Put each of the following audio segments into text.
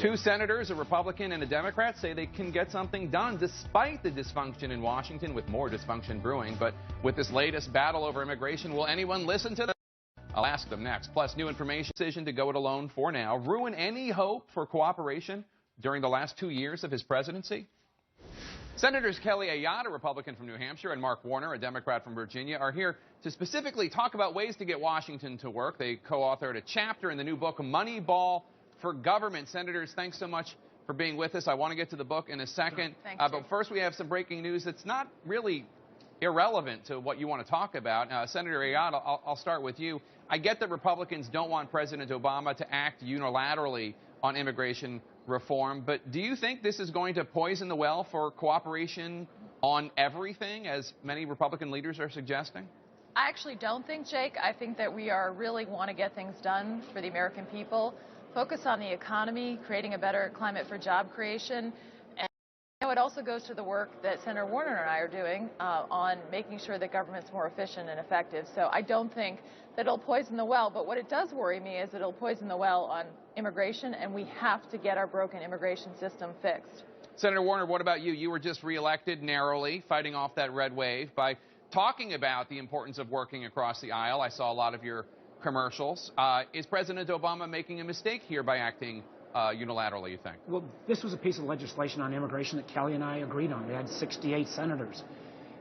Two senators, a Republican and a Democrat, say they can get something done despite the dysfunction in Washington, with more dysfunction brewing. But with this latest battle over immigration, will anyone listen to them? I'll ask them next. Plus, new information, decision to go it alone for now, ruin any hope for cooperation during the last 2 years of his presidency? Senators Kelly Ayotte, a Republican from New Hampshire, and Mark Warner, a Democrat from Virginia, are here to specifically talk about ways to get Washington to work. They co-authored a chapter in the new book, Moneyball for Government. Senators, thanks so much for being with us. I want to get to the book in a second. But first, we have some breaking news that's not really irrelevant to what you want to talk about. Senator Ayotte, I'll start with you. I get that Republicans don't want President Obama to act unilaterally on immigration reform, but do you think this is going to poison the well for cooperation on everything, as many Republican leaders are suggesting? I actually don't think, Jake. I think that we really want to get things done for the American people, focus on the economy, creating a better climate for job creation. And it also goes to the work that Senator Warner and I are doing on making sure that government's more efficient and effective. So I don't think that it'll poison the well, but what it does worry me is that it'll poison the well on immigration, and we have to get our broken immigration system fixed. Senator Warner, what about you? You were just reelected narrowly, fighting off that red wave by talking about the importance of working across the aisle. I saw a lot of your commercials. Is President Obama making a mistake here by acting unilaterally, you think? Well, this was a piece of legislation on immigration that Kelly and I agreed on. We had 68 senators.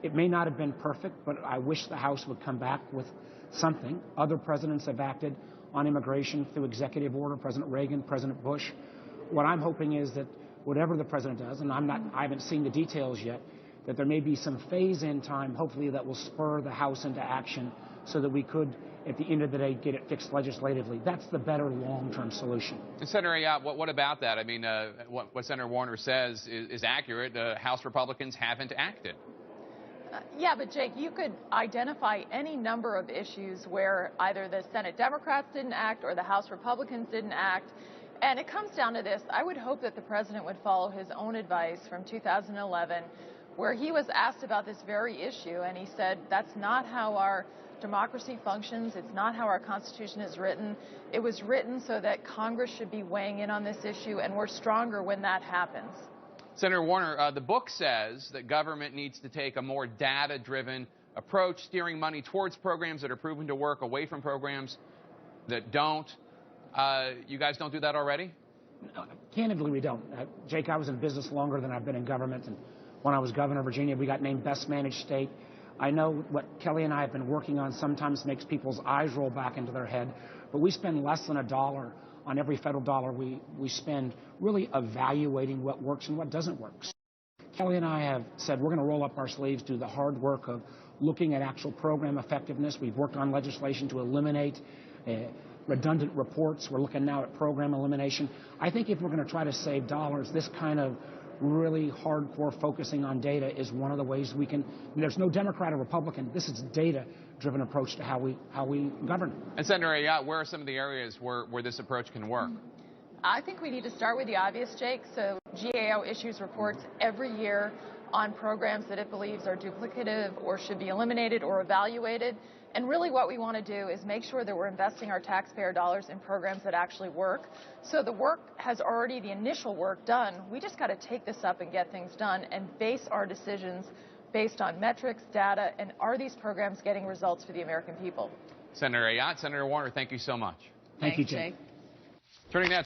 It may not have been perfect, but I wish the House would come back with something. Other presidents have acted on immigration through executive order, President Reagan, President Bush. What I'm hoping is that whatever the president does, and I haven't seen the details yet, that there may be some phase-in time, hopefully, that will spur the House into action so that we could, at the end of the day, get it fixed legislatively. That's the better long-term solution. And Senator Ayotte, what about that? I mean, what Senator Warner says is accurate. House Republicans haven't acted. Yeah, but Jake, you could identify any number of issues where either the Senate Democrats didn't act or the House Republicans didn't act. And it comes down to this. I would hope that the president would follow his own advice from 2011, where he was asked about this very issue, and he said, that's not how our democracy functions. It's not how our Constitution is written. It was written so that Congress should be weighing in on this issue, and we're stronger when that happens. Senator Warner, the book says that government needs to take a more data-driven approach, steering money towards programs that are proven to work, away from programs that don't. You guys don't do that already? No, candidly, we don't. Jake, I was in business longer than I've been in government, and when I was governor of Virginia, we got named Best Managed State. I know what Kelly and I have been working on sometimes makes people's eyes roll back into their head, but we spend less than $1 on every federal dollar we spend really evaluating what works and what doesn't work. Kelly and I have said we're going to roll up our sleeves, do the hard work of looking at actual program effectiveness. We've worked on legislation to eliminate redundant reports. We're looking now at program elimination. I think if we're going to try to save dollars, this kind of really hardcore focusing on data is one of the ways we can. There's no Democrat or Republican. This is a data-driven approach to how we govern. And Senator Ayotte, where are some of the areas where this approach can work? I think we need to start with the obvious, Jake. So GAO issues reports every year on programs that it believes are duplicative or should be eliminated or evaluated. And really what we want to do is make sure that we're investing our taxpayer dollars in programs that actually work. So the work has already, the initial work done. We just got to take this up and get things done and base our decisions based on metrics, data, and are these programs getting results for the American people? Senator Ayotte, Senator Warner, thank you so much. Thank you, Jake. Turning now